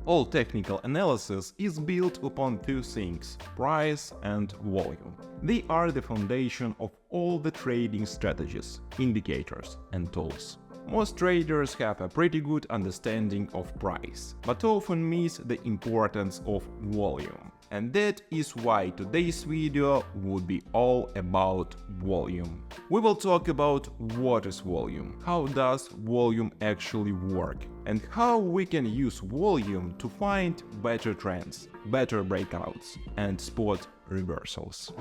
All technical analysis is built upon two things: price and volume. They are the foundation of all the trading strategies, indicators and tools. Most traders have a pretty good understanding of price, but often miss the importance of volume. And that is why today's video would be all about volume. We will talk about what is volume, how does volume actually work, and how we can use volume to find better trends, better breakouts, and spot reversals.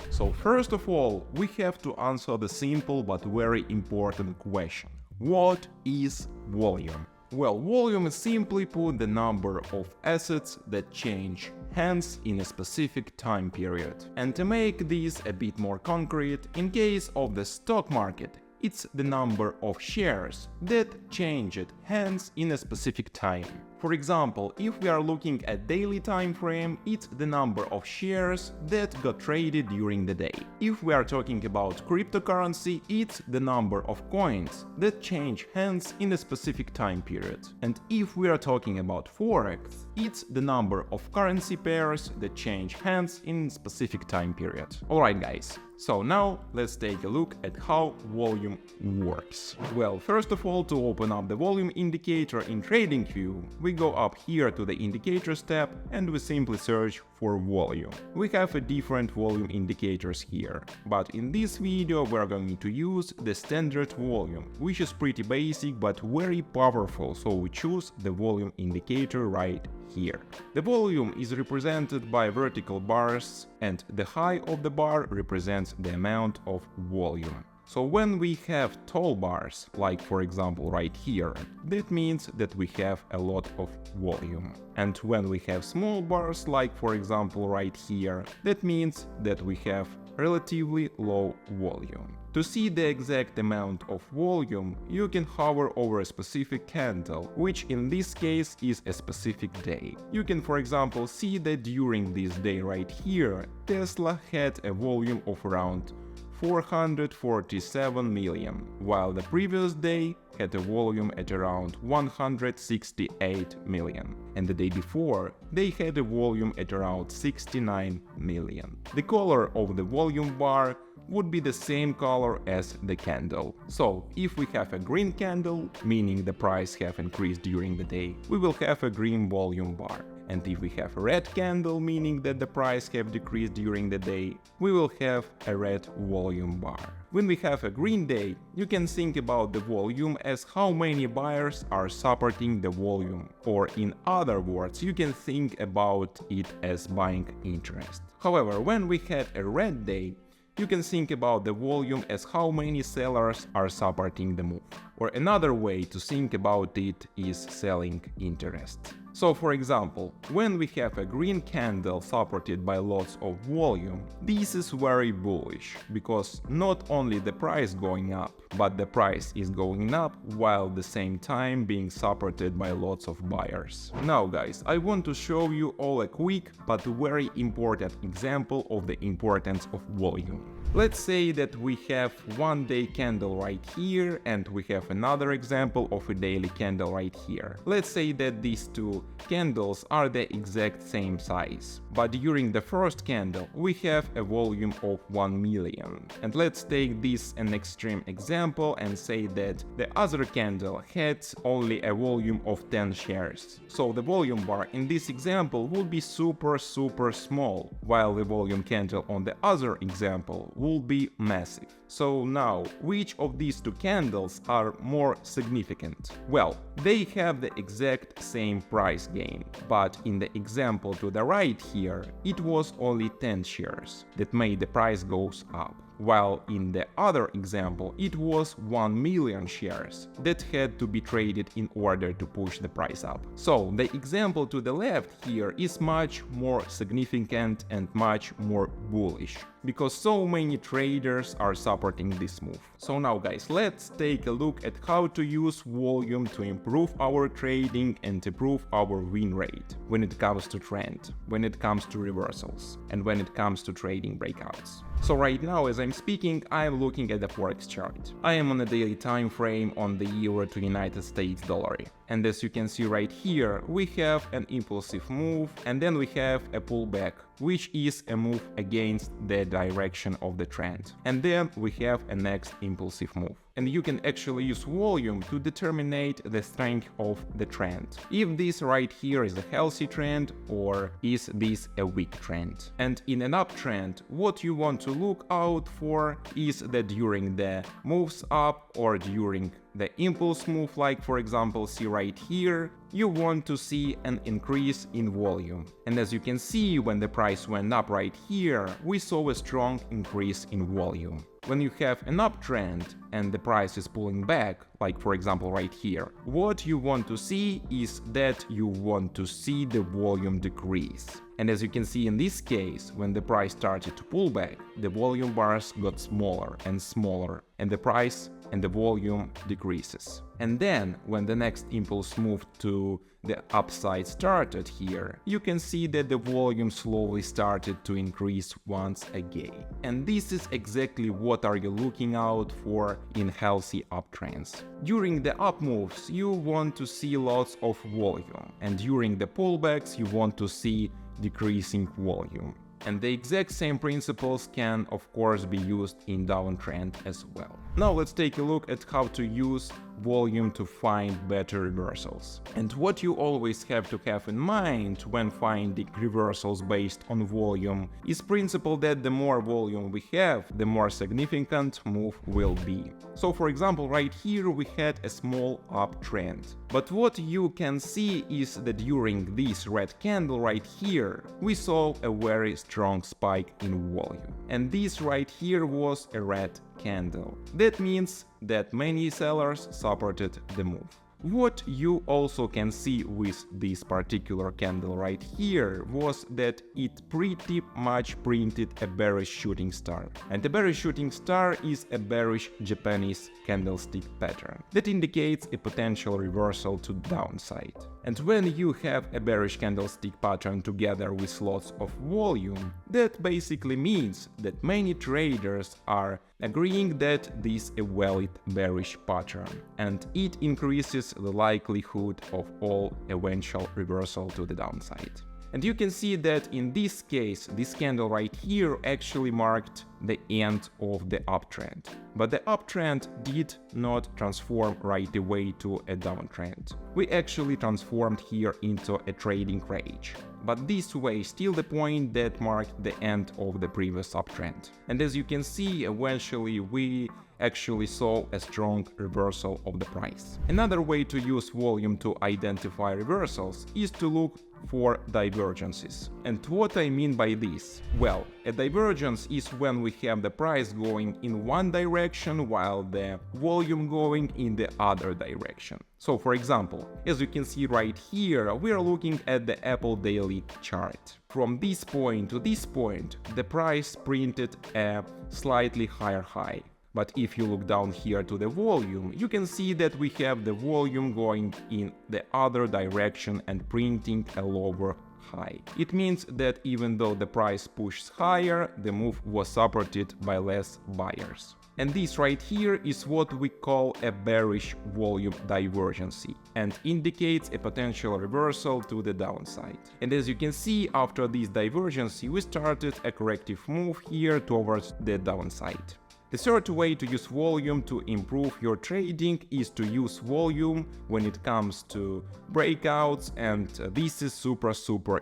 So first of all, we have to answer the simple but very important question. What is volume? Well, volume is simply put the number of assets that change hands in a specific time period. And to make this a bit more concrete, in case of the stock market, it's the number of shares that changed hands in a specific time. For example, if we are looking at daily time frame, it's the number of shares that got traded during the day. If we are talking about cryptocurrency, it's the number of coins that change hands in a specific time period. And if we are talking about forex, it's the number of currency pairs that change hands in a specific time period. Alright guys, so now let's take a look at how volume works. Well, first of all, to open up the volume indicator in TradingView, we go up here to the indicators tab and we simply search for volume. We have a different volume indicators here, but in this video we're going to use the standard volume, which is pretty basic but very powerful, so we choose the volume indicator right here. The volume is represented by vertical bars and the high of the bar represents the amount of volume. So when we have tall bars, like for example right here, that means that we have a lot of volume. And when we have small bars, like for example right here, that means that we have relatively low volume. To see the exact amount of volume, you can hover over a specific candle, which in this case is a specific day. You can for example see that during this day right here, Tesla had a volume of around 447 million, while the previous day had a volume at around 168 million, and the day before they had a volume at around 69 million. The color of the volume bar would be the same color as the candle. So if we have a green candle, meaning the price have increased during the day, we will have a green volume bar. And if we have a red candle, meaning that the price have decreased during the day, we will have a red volume bar. When we have a green day, you can think about the volume as how many buyers are supporting the volume, or in other words, you can think about it as buying interest. However, when we had a red day, you can think about the volume as how many sellers are supporting the move. Or another way to think about it is selling interest. So for example, when we have a green candle supported by lots of volume, this is very bullish, because not only the price going up, but the price is going up while at the same time being supported by lots of buyers. Now guys, I want to show you all a quick but very important example of the importance of volume. Let's say that we have one day candle right here and we have another example of a daily candle right here. Let's say that these two candles are the exact same size, but during the first candle we have a volume of 1 million. And let's take this an extreme example and say that the other candle had only a volume of 10 shares. So the volume bar in this example would be super small, while the volume candle on the other example will be massive. So now, which of these two candles are more significant? Well, they have the exact same price gain, but in the example to the right here, it was only 10 shares that made the price goes up. While in the other example it was 1 million shares that had to be traded in order to push the price up. So the example to the left here is much more significant and much more bullish, because so many traders are supporting this move. So now guys, let's take a look at how to use volume to improve our trading and improve our win rate when it comes to trend, when it comes to reversals, and when it comes to trading breakouts. So right now, as I'm speaking, I am looking at the forex chart. I am on a daily time frame on the euro to United States dollar. And as you can see right here, we have an impulsive move and then we have a pullback, which is a move against the direction of the trend. And then we have a next impulsive move. And you can actually use volume to determine the strength of the trend. If this right here is a healthy trend or is this a weak trend. And in an uptrend, what you want to look out for is that during the moves up or during the impulse move, like for example see right here, you want to see an increase in volume. And as you can see, when the price went up right here, we saw a strong increase in volume. When you have an uptrend and the price is pulling back, like for example right here, what you want to see is that you want to see the volume decrease. And as you can see in this case, when the price started to pull back, the volume bars got smaller and smaller, and the price and the volume decreases. And then when the next impulse moved to the upside started here, you can see that the volume slowly started to increase once again. And this is exactly what are you looking out for in healthy uptrends. During the up moves, you want to see lots of volume, and during the pullbacks, you want to see decreasing volume. And the exact same principles can of course be used in downtrend as well. Now let's take a look at how to use volume to find better reversals. And what you always have to have in mind when finding reversals based on volume is principle that the more volume we have, the more significant move will be. So for example, right here we had a small uptrend. But what you can see is that during this red candle right here, we saw a very strong spike in volume. And this right here was a red candle. That means that many sellers supported the move. What you also can see with this particular candle right here was that it pretty much printed a bearish shooting star. And the bearish shooting star is a bearish Japanese candlestick pattern that indicates a potential reversal to downside. And when you have a bearish candlestick pattern together with lots of volume, that basically means that many traders are agreeing that this is a valid bearish pattern, and it increases the likelihood of all eventual reversal to the downside. And you can see that in this case, this candle right here actually marked the end of the uptrend. But the uptrend did not transform right away to a downtrend. We actually transformed here into a trading range. But this way still the point that marked the end of the previous uptrend. And as you can see, eventually we actually saw a strong reversal of the price. Another way to use volume to identify reversals is to look for divergences. And what I mean by this? Well, a divergence is when we have the price going in one direction while the volume going in the other direction. So for example, as you can see right here, we are looking at the Apple daily chart. From this point to this point, the price printed a slightly higher high. But if you look down here to the volume, you can see that we have the volume going in the other direction and printing a lower high. It means that even though the price pushes higher, the move was supported by less buyers. And this right here is what we call a bearish volume divergence and indicates a potential reversal to the downside. And as you can see, after this divergence, we started a corrective move here towards the downside. The third way to use volume to improve your trading is to use volume when it comes to breakouts, and this is super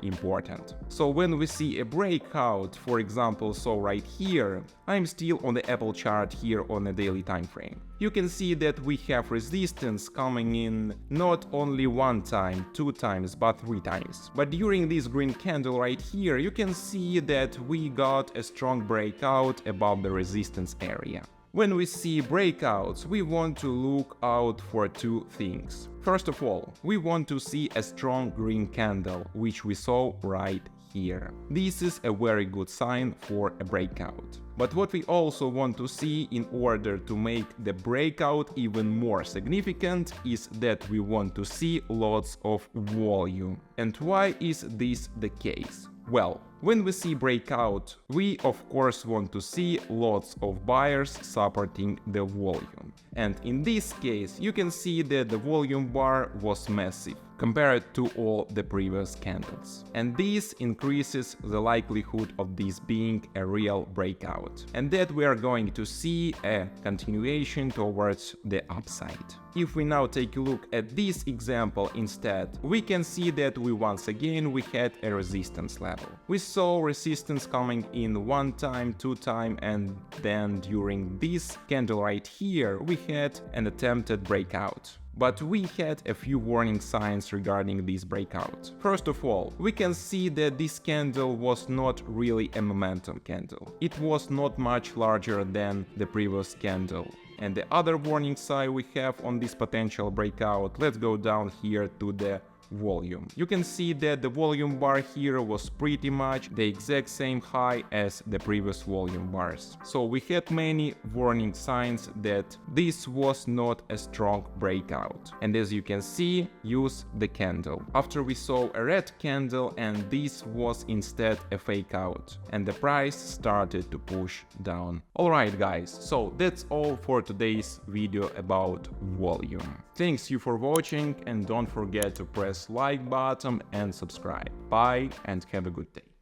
important. So when we see a breakout, for example, so right here, I'm still on the Apple chart here on a daily time frame. You can see that we have resistance coming in not only one time, two times, but three times. But during this green candle right here, you can see that we got a strong breakout above the resistance area. When we see breakouts, we want to look out for two things. First of all, we want to see a strong green candle, which we saw right here. This is a very good sign for a breakout. But what we also want to see in order to make the breakout even more significant is that we want to see lots of volume. And why is this the case? Well, When we see breakout, we of course want to see lots of buyers supporting the volume. And in this case, you can see that the volume bar was massive compared to all the previous candles. And this increases the likelihood of this being a real breakout, and that we are going to see a continuation towards the upside. If we now take a look at this example instead, we can see that once again we had a resistance level. We saw resistance coming in one time, two time, and then during this candle right here we had an attempted breakout. But we had a few warning signs regarding this breakout. First of all, we can see that this candle was not really a momentum candle. It was not much larger than the previous candle. And the other warning sign we have on this potential breakout, let's go down here to the volume. You can see that the volume bar here was pretty much the exact same high as the previous volume bars. So we had many warning signs that this was not a strong breakout. And as you can see, use the candle. After we saw a red candle, and this was instead a fake out, and the price started to push down. Alright guys, so that's all for today's video about volume. Thanks you for watching, and don't forget to press like button and subscribe. Bye and have a good day.